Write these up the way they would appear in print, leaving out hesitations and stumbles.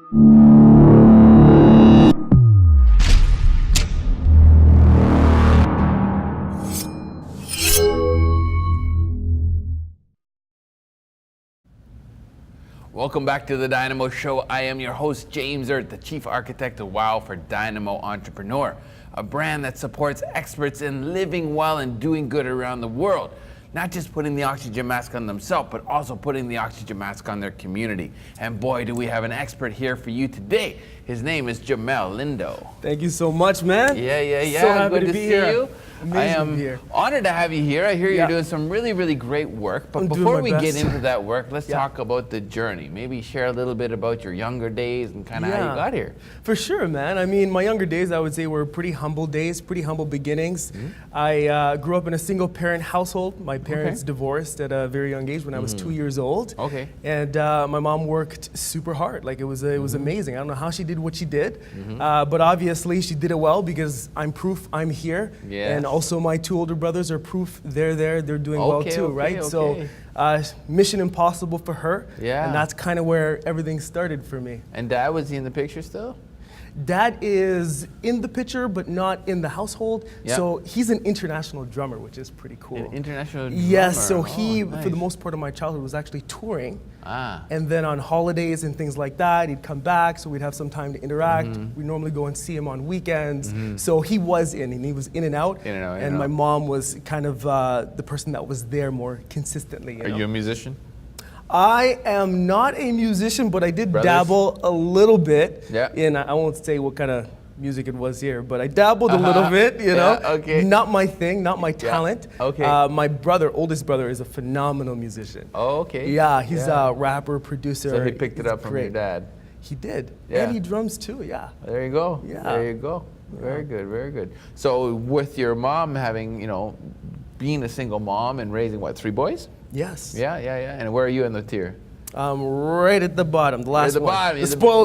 Welcome back to the Dynamo Show. I am your host, James Erdt, the Chief Architect of WOW for Dynamo Entrepreneur, a brand that supports experts in living well and doing good around the world. Not just putting the oxygen mask on themselves, but also putting the oxygen mask on their community. And boy, do we have an expert here for you today. His name is Jamelle Lindo. Thank you so much, man. Yeah. So happy Good to to be see here. you. Amazing I am to be here. honored to have you here. I hear you're doing some really great work. But I'm doing before my we best. get into that work, let's talk about the journey. Maybe share a little bit about your younger days and kind of how you got here. For sure, man. I mean, my younger days, I would say, were pretty humble days, pretty humble beginnings. I grew up in a single-parent household. My parents divorced at a very young age when I was 2 years old. Okay. And my mom worked super hard. Like, it was amazing. I don't know how she did what she did, but obviously she did it well because I'm proof I'm here. Yes. And also my two older brothers are proof they're there, they're doing well too, right? Okay. So mission impossible for her. Yeah. And that's kind of where everything started for me. And Dad, was he in the picture still? Dad is in the picture, but not in the household. Yeah. So he's an international drummer, which is pretty cool. An international drummer. Yes, so he, nice. for the most part of my childhood, was actually touring. Ah. And then on holidays and things like that, he'd come back, so we'd have some time to interact. We normally go and see him on weekends. So he was in, and he was in and out. And my mom was kind of the person that was there more consistently. Are you a musician? I am not a musician, but I did dabble a little bit in, I won't say what kind of music it was here, but I dabbled a little bit, you know. Okay. Not my thing, not my talent. Okay. My brother, oldest brother, is a phenomenal musician. Oh, okay. Yeah, he's a rapper, producer. So he picked it up from your dad. He did. Yeah. And he drums too, yeah. There you go. Yeah. There you go. Very good, very good. So with your mom having, being a single mom and raising, what, 3 boys? Yes. Yeah. And where are you in the tier? Right at the bottom, the last You're the one. bottom.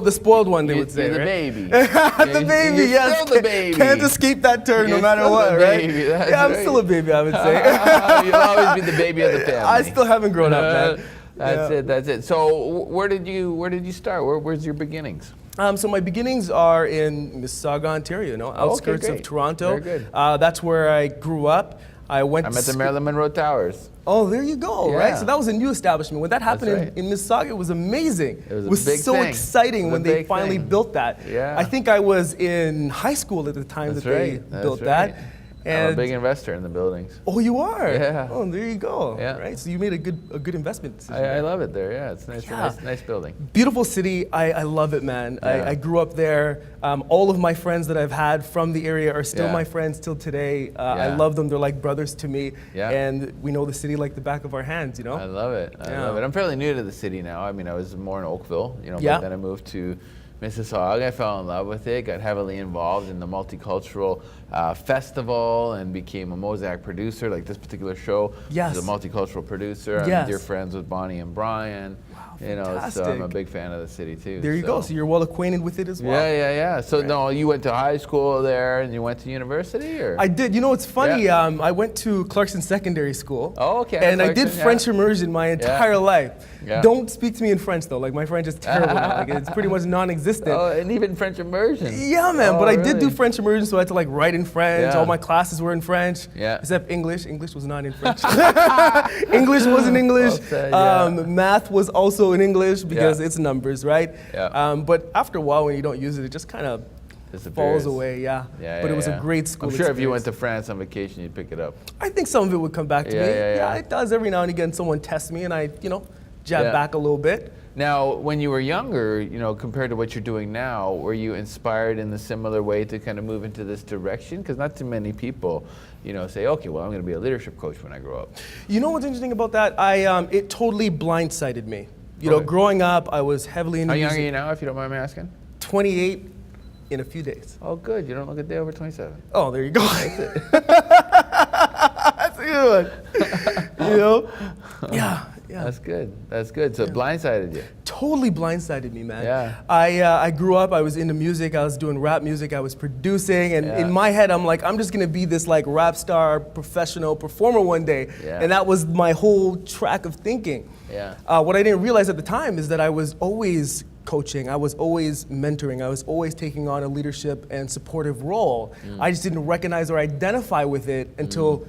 The spoiled one, they would say, you're the right? baby. The baby, you're yes. still the baby. Can't escape that term no matter what, right? Yeah, I'm still a baby, I would say. You'll always be the baby of the family. I still haven't grown up, man. That's it. So where did you start? Where's your beginnings? So my beginnings are in Mississauga, Ontario, outskirts of Toronto. Very good. That's where I grew up. I'm at the Marilyn Monroe Towers. Oh, there you go, right? So that was a new establishment. When that happened in Mississauga, it was amazing. It was a big so thing. exciting when they finally built that. Yeah. I think I was in high school at the time they built that. And I'm a big investor in the buildings. Oh, you are? Yeah. Oh, there you go. Yeah. Right. So you made a good investment decision. I love it there. Yeah, it's nice. Yeah. Nice building. Beautiful city. I love it, man. Yeah. I grew up there. All of my friends that I've had from the area are still my friends till today. I love them. They're like brothers to me. Yeah. And we know the city like the back of our hands, you know? I love it. I love it. I'm fairly new to the city now. I mean, I was more in Oakville, but then I moved to Mississauga. I fell in love with it, got heavily involved in the multicultural festival and became a Mosaic producer, like this particular show. Yes. As a multicultural producer. I'm dear friends with Bonnie and Brian. Wow, so I'm a big fan of the city too. There you go. So you're well acquainted with it as well. Yeah. So no, you went to high school there and you went to university, or? I did. You know, it's funny. I went to Clarkson Secondary School. Oh, okay. And I did French immersion my entire life. Yeah. Don't speak to me in French though. Like my French is terrible now. Like it's pretty much non-existent. Oh, and even French immersion. Yeah, man. But I did do French immersion, so I had to like write in French. Yeah. All my classes were in French. Yeah. Except English. English was not in French. English was in English. Math was also in English because it's numbers, right? Yeah. But after a while, when you don't use it, it just kind of falls away. But it was a great school. I'm sure if you went to France on vacation, you'd pick it up. I think some of it would come back to me. Yeah, it does every now and again. Someone tests me, and I, jab back a little bit. Now, when you were younger, compared to what you're doing now, were you inspired in a similar way to kind of move into this direction? Because not too many people, say, okay, well, I'm going to be a leadership coach when I grow up. You know what's interesting about that? It totally blindsided me. Growing up, I was heavily into music. How young are you now, if you don't mind me asking? 28 in a few days. Oh, good. You don't look a day over 27. Oh, there you go. That's it. That's a good one. Yeah. That's good. So it blindsided you. Totally blindsided me, man. Yeah. I grew up, I was into music, I was doing rap music, I was producing, and in my head I'm like, I'm just gonna be this like rap star, professional performer one day. And that was my whole track of thinking. Yeah. What I didn't realize at the time is that I was always coaching. I was always mentoring. I was always taking on a leadership and supportive role. I just didn't recognize or identify with it until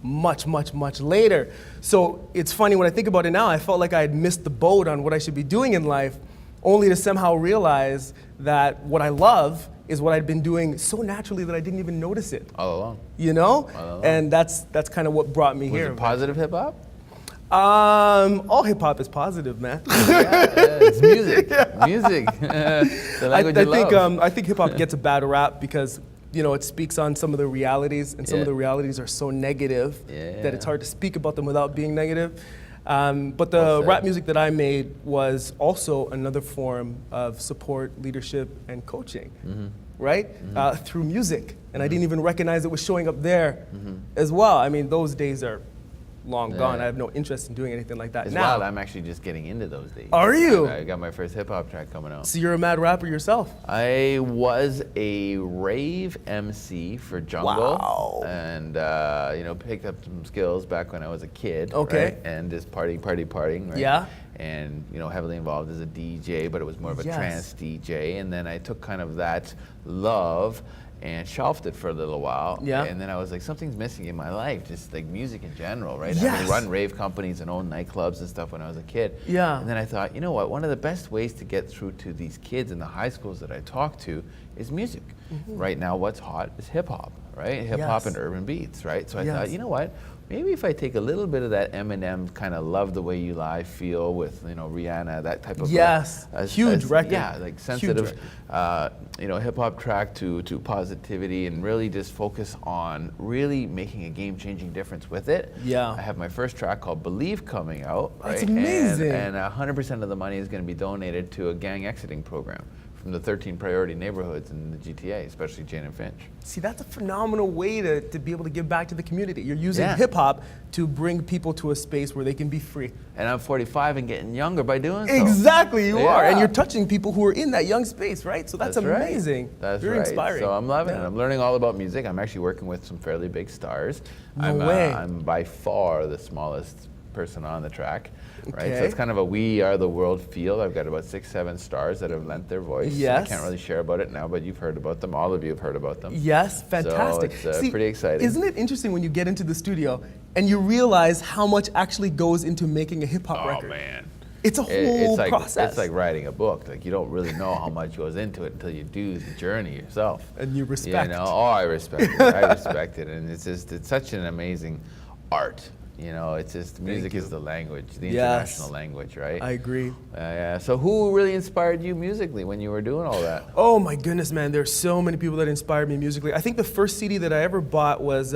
much, much, much later. So it's funny when I think about it now, I felt like I had missed the boat on what I should be doing in life, only to somehow realize that what I love is what I'd been doing so naturally that I didn't even notice it. All along. You know? All along. And that's kind of what brought me here. Was it positive hip hop? All hip hop is positive, man. It's music. Music. The language you love. I think hip hop gets a bad rap because it speaks on some of the realities, and some of the realities are so negative that it's hard to speak about them without being negative. But the rap music that I made was also another form of support, leadership, and coaching, right? Through music. And I didn't even recognize it was showing up there as well. I mean, those days are long gone. I have no interest in doing anything like that it's now. Wild. I'm actually just getting into those days. Are you? I got my first hip hop track coming out. So you're a mad rapper yourself? I was a rave MC for Jungle, and picked up some skills back when I was a kid. Okay. Right? And just partying. Right? Yeah. And heavily involved as a DJ, but it was more of a trance DJ. And then I took kind of that love and shelved it for a little while. Yeah. And then I was like, something's missing in my life, just like music in general, right? Yes. I would run rave companies and own nightclubs and stuff when I was a kid. Yeah. And then I thought, you know what? One of the best ways to get through to these kids in the high schools that I talk to is music. Right now, what's hot is hip hop, right? Hip hop and urban beats, right? So I thought, you know what? Maybe if I take a little bit of that Eminem kind of love the way you lie feel with Rihanna, that type of huge record. Yeah, like sensitive hip hop track to positivity, and really just focus on really making a game-changing difference with it. Yeah. I have my first track called Believe coming out. Right? That's amazing. And 100% of the money is going to be donated to a gang exiting program from the 13 priority neighborhoods in the GTA, especially Jane and Finch. See, that's a phenomenal way to be able to give back to the community. You're using hip hop to bring people to a space where they can be free. And I'm 45 and getting younger by doing so. Exactly, you are. And you're touching people who are in that young space, right? So that's amazing. Right. That's Very inspiring. So I'm loving it. I'm learning all about music. I'm actually working with some fairly big stars. No way. I'm by far the smallest person on the track. Right, Okay. so it's kind of a we are the world feel. I've got about 6-7 stars that have lent their voice. Yes. I can't really share about it now, but you've heard about them. All of you have heard about them. Yes, fantastic. So it's pretty exciting. Isn't it interesting when you get into the studio and you realize how much actually goes into making a hip hop record? Oh man. It's a whole process. It's like writing a book. Like you don't really know how much goes into it until you do the journey yourself. And you respect it. I respect it. I respect it. And it's such an amazing art. It's just music is the language, the international language, right? I agree. So who really inspired you musically when you were doing all that? Oh my goodness, man. There's so many people that inspired me musically. I think the first CD that I ever bought was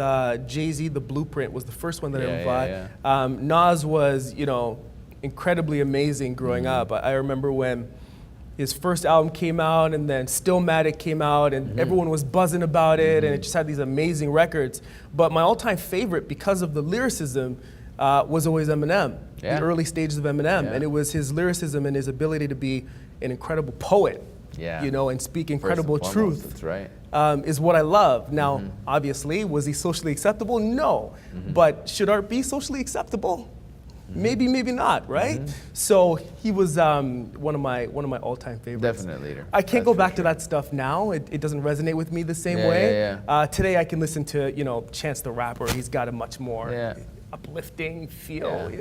Jay-Z, The Blueprint was the first one that I ever bought. Nas was, incredibly amazing growing up. I remember when his first album came out, and then Stillmatic came out, and everyone was buzzing about it, and it just had these amazing records. But my all-time favorite, because of the lyricism, was always Eminem, the early stages of Eminem. And it was his lyricism and his ability to be an incredible poet, and speak incredible truth. That's right. Is what I love. Now, obviously, was he socially acceptable? No. But should art be socially acceptable? Maybe, maybe not, right? So he was one of my all-time favorites. Definite leader. I can't go back to that stuff now. It doesn't resonate with me the same way. Today I can listen to Chance the Rapper. He's got a much more uplifting feel.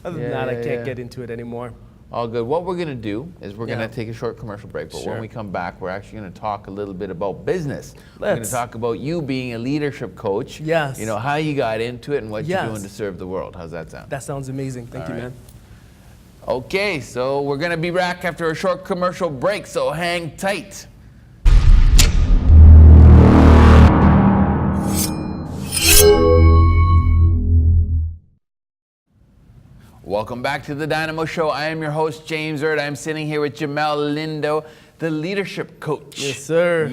Other than that, I can't get into it anymore. All good. What we're going to do is we're going to take a short commercial break, but when we come back, we're actually going to talk a little bit about business. We're going to talk about you being a leadership coach. Yes. How you got into it and what you're doing to serve the world. How's that sound? That sounds amazing. Thank you, man. Okay, so we're going to be back after a short commercial break, so hang tight. Welcome back to the Dynamo Show. I am your host, James Erdt. I'm sitting here with Jamelle Lindo, the leadership coach. Yes, sir.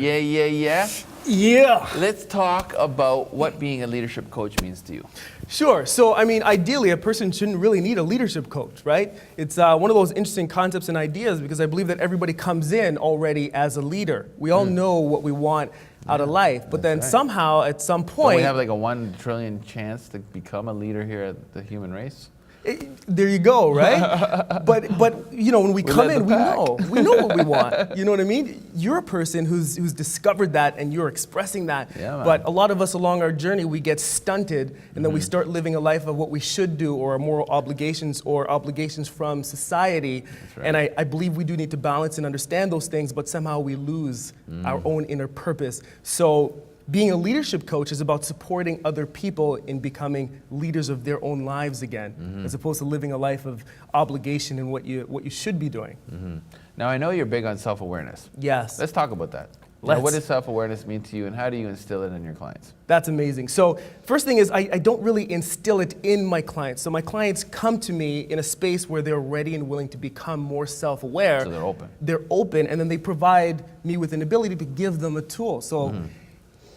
Yeah. Let's talk about what being a leadership coach means to you. Sure. So, ideally, a person shouldn't really need a leadership coach, right? It's one of those interesting concepts and ideas because I believe that everybody comes in already as a leader. We all know what we want out of life, but then somehow, at some point... Don't we have like a 1 trillion chance to become a leader here at the human race? There you go, right? but you know, when we come in, we know what we want. You know what I mean? You're a person who's discovered that, and you're expressing that. Yeah, but a lot of us along our journey, we get stunted, and then we start living a life of what we should do, or our moral obligations, or obligations from society. Right. And I believe we do need to balance and understand those things, but somehow we lose our own inner purpose. So being a leadership coach is about supporting other people in becoming leaders of their own lives again, as opposed to living a life of obligation and what you should be doing. Now, I know you're big on self-awareness. Yes. Let's talk about that. Now, what does self-awareness mean to you, and how do you instill it in your clients? That's amazing. So first thing is, I don't really instill it in my clients. So my clients come to me in a space where they're ready and willing to become more self-aware. So they're open. They're open, and then they provide me with an ability to give them a tool. So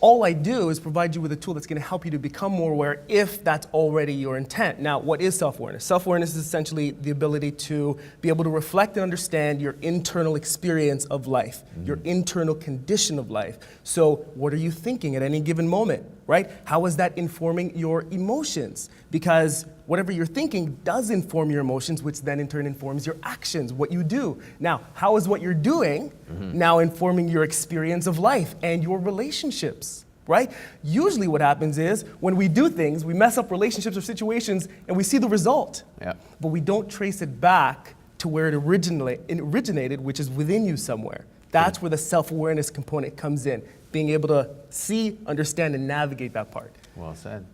all I do is provide you with a tool that's going to help you to become more aware if that's already your intent. Now, what is self-awareness? Self-awareness is essentially the ability to be able to reflect and understand your internal experience of life, your internal condition of life. So what are you thinking at any given moment, right? How is that informing your emotions? Because whatever you're thinking does inform your emotions, which then in turn informs your actions, what you do. Now, how is what you're doing now informing your experience of life and your relationships, right? Usually what happens is when we do things, we mess up relationships or situations and we see the result, but we don't trace it back to where it originated, which is within you somewhere. That's where the self-awareness component comes in, being able to see, understand, and navigate that part. Well said.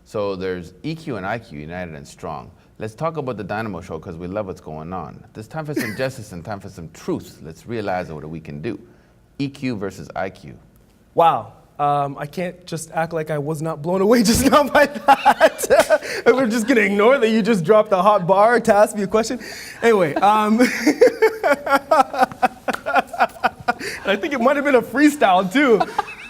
So there's EQ and IQ, united and strong. Let's talk about the Dynamo Show because we love what's going on. There's time for some justice and time for some truth. Let's realize what we can do. EQ versus IQ. Wow. I can't just act like I was not blown away just now by that. We're just going to ignore that you just dropped a hot bar to ask me a question. Anyway. I think it might have been a freestyle too.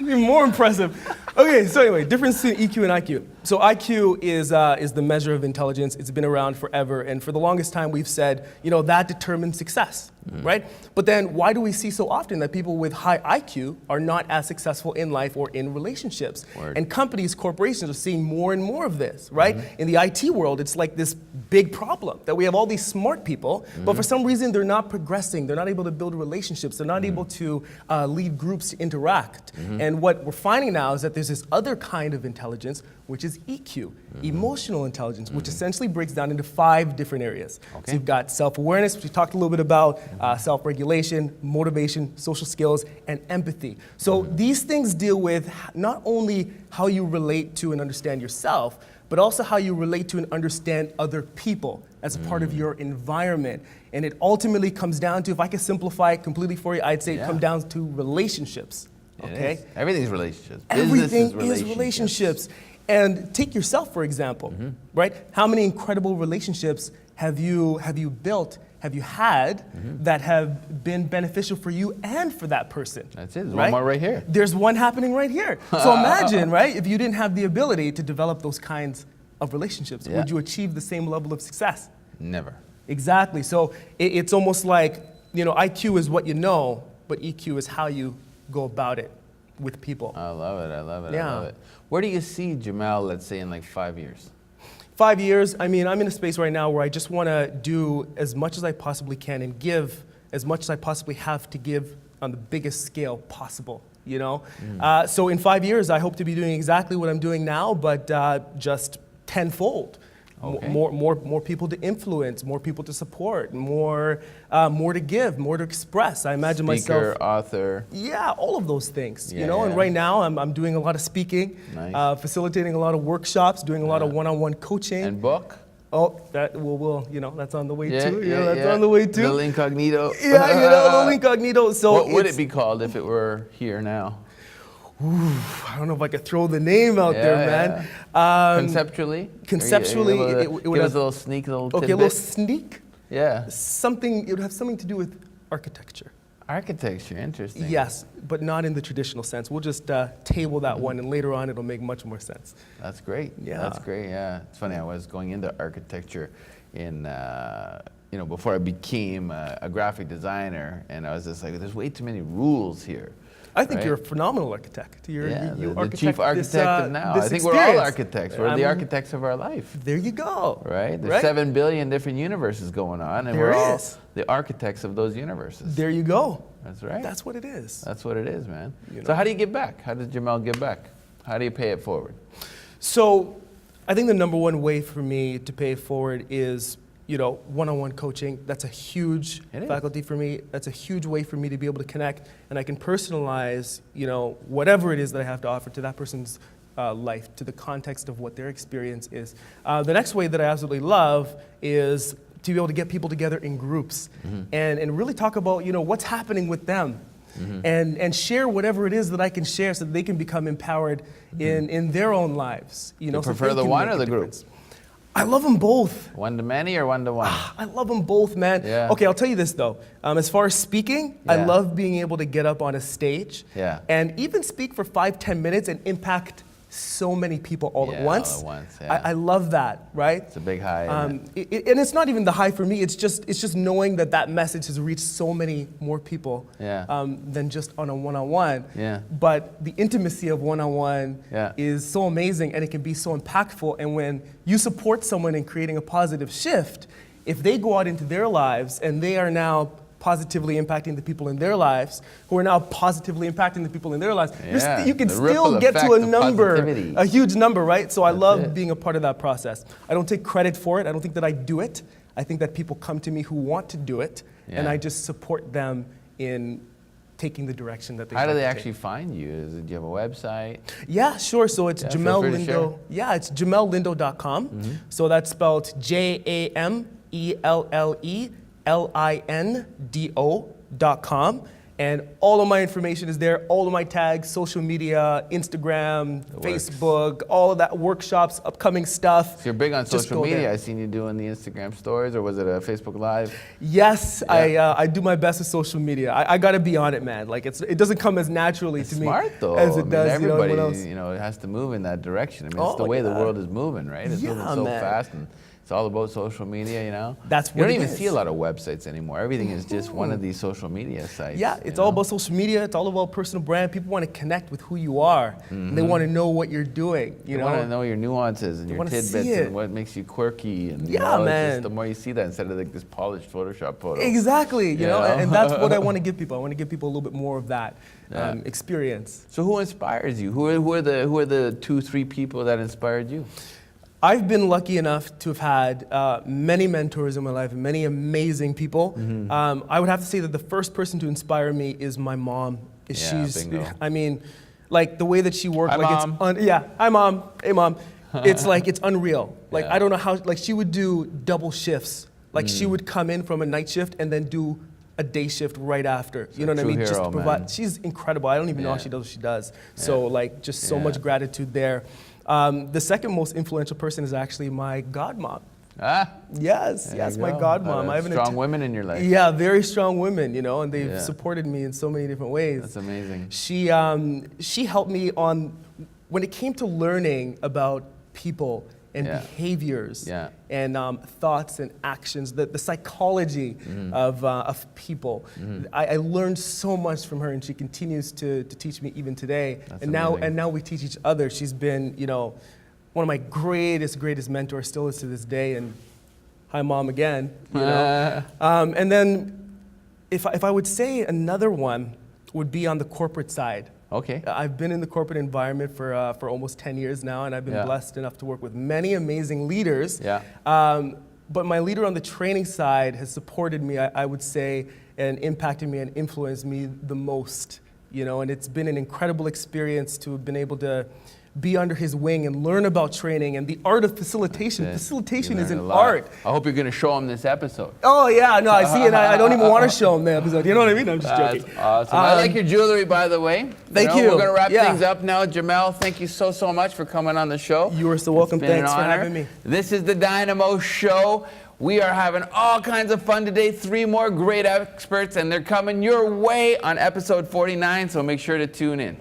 Even more impressive. Okay, so anyway, difference between EQ and IQ. So IQ is the measure of intelligence. It's been around forever, and for the longest time we've said, you know, that determines success, right? But then why do we see so often that people with high IQ are not as successful in life or in relationships? Word. And companies, corporations are seeing more and more of this, right? In the IT world, it's like this big problem that we have all these smart people, but for some reason they're not progressing. They're not able to build relationships. They're not able to lead groups to interact. And what we're finding now is that there's this other kind of intelligence, which is EQ, emotional intelligence, which essentially breaks down into 5 different areas. So you've got self-awareness, which we talked a little bit about, self-regulation, motivation, social skills, and empathy. So these things deal with not only how you relate to and understand yourself, but also how you relate to and understand other people as a part of your environment. And it ultimately comes down to, if I can simplify it completely for you, I'd say it comes down to relationships. Okay? Everything's relationships. Everything is relationships. And take yourself, for example, right? How many incredible relationships have you built, have you had that have been beneficial for you and for that person? That's it. There's one more right here. There's one happening right here. So imagine, right, if you didn't have the ability to develop those kinds of relationships, would you achieve the same level of success? Never. Exactly. So it's almost like, you know, IQ is what you know, but EQ is how you go about it with people. I love it. I love it. Yeah. I love it. Where do you see Jamelle, let's say, in like 5 years? 5 years, I mean, I'm in a space right now where I just want to do as much as I possibly can and give as much as I possibly have to give on the biggest scale possible, you know? So in 5 years, I hope to be doing exactly what I'm doing now, but just tenfold. More people to influence, more people to support, more to give, more to express. I imagine myself. Speaker, author. Yeah, all of those things. You know, and right now I'm doing a lot of speaking, facilitating a lot of workshops, doing a lot of one-on-one coaching. And book. Oh, that will you know, that's on the way too. That's on the way too. Little incognito. Yeah, you know, little incognito. So what would it be called if it were here now? Ooh, I don't know if I could throw the name out there, man. Conceptually, it would give have us a little sneak, little tidbit. a little sneak. Yeah. It would have something to do with architecture. Architecture, interesting. Yes, but not in the traditional sense. We'll just table that one, and later on it'll make much more sense. That's great. Yeah. That's great. Yeah. It's funny. I was going into architecture in, before I became a graphic designer, and I was just like, there's way too many rules here. I think you're a phenomenal architect. You the chief architect of now. I think we're all architects. We're the architects of our life. There you go. Right? There's 7 billion different universes going on, and we're all the architects of those universes. There you go. That's right. That's what it is. That's what it is, man. So how do you give back? How does Jamelle give back? How do you pay it forward? So I think the number one way for me to pay it forward is, one-on-one coaching. That's a huge faculty for me. That's a huge way for me to be able to connect, and I can personalize, whatever it is that I have to offer to that person's life, to the context of what their experience is. The next way that I absolutely love is to be able to get people together in groups and really talk about, what's happening with them. And share whatever it is that I can share so that they can become empowered in their own lives. You prefer the one or the groups? I love them both. One to many or one to one? I love them both, man. Yeah. Okay, I'll tell you this though. As far as speaking, I love being able to get up on a stage and even speak for 5-10 minutes and impact so many people all at once. All at once, I love that, right? It's a big high. And it's not even the high for me. It's just knowing that message has reached so many more people than just on a one-on-one. Yeah. But the intimacy of one-on-one is so amazing, and it can be so impactful. And when you support someone in creating a positive shift, if they go out into their lives and they are now positively impacting the people in their lives, who are now positively impacting the people in their lives, you can still get to a number, a huge number, right? So I love being a part of that process. I don't take credit for it. I don't think that I do it. I think that people come to me who want to do it, and I just support them in taking the direction that they want to take. How do they actually find you? Do you have a website? Yeah, sure. So it's Jamelle Lindo. Yeah, it's JamelleLindo.com. So that's spelled JamelleLindo.com, and all of my information is there. All of my tags, social media, Instagram, Facebook, all of that, workshops, upcoming stuff. So you're big on social media. I've seen you doing the Instagram stories, or was it a Facebook Live? Yes, I do my best with social media. I got to be on it, man. Like it doesn't come as naturally to me as it does. Everybody, it has to move in that direction. I mean, it's the way the world is moving, right? It's moving so fast. And it's all about social media, That's what you don't even see a lot of websites anymore. Everything is just one of these social media sites. Yeah, it's all about social media. It's all about personal brand. People want to connect with who you are. And they want to know what you're doing. They want to know your nuances and your tidbits and what makes you quirky. And man. Just the more you see that instead of like this polished Photoshop photo. Exactly. You know, and that's what I want to give people. I want to give people a little bit more of that experience. So who inspires you? Who are the 2-3 people that inspired you? I've been lucky enough to have had many mentors in my life, many amazing people. I would have to say that the first person to inspire me is my mom. Bingo. I mean, like the way that she worked. Hi, Mom. Hi, Mom. Hey, Mom. It's like, it's unreal. Like, I don't know how, like she would do double shifts. Like she would come in from a night shift and then do a day shift right after. You know what I mean? Hero, just to provide. Man. She's incredible. I don't even know how she does what she does. So like, just so much gratitude there. The second most influential person is actually my godmom. Yes, my godmom. I have strong women in your life. Yeah, very strong women, and they've supported me in so many different ways. That's amazing. She helped me when it came to learning about people and behaviors and thoughts and actions, the psychology of people. I learned so much from her, and she continues to teach me even today. That's and amazing. now we teach each other. She's been, one of my greatest mentors, still is to this day. And hi, Mom, again. And then if I would say another one would be on the corporate side. Okay. I've been in the corporate environment for almost 10 years now, and I've been blessed enough to work with many amazing leaders. But my leader on the training side has supported me, I would say, and impacted me and influenced me the most. And it's been an incredible experience to have been able to be under his wing and learn about training and the art of facilitation. Facilitation is an art. I hope you're going to show him this episode. Oh, yeah. No, I see it. I don't even want to show him the episode. You know what I mean? I'm just joking. That's awesome. I like your jewelry, by the way. Thank you. We're going to wrap things up now. Jamelle, thank you so much for coming on the show. You are so welcome. Thanks for having me. This is the Dynamo Show. We are having all kinds of fun today. 3 more great experts, and they're coming your way on episode 49, so make sure to tune in.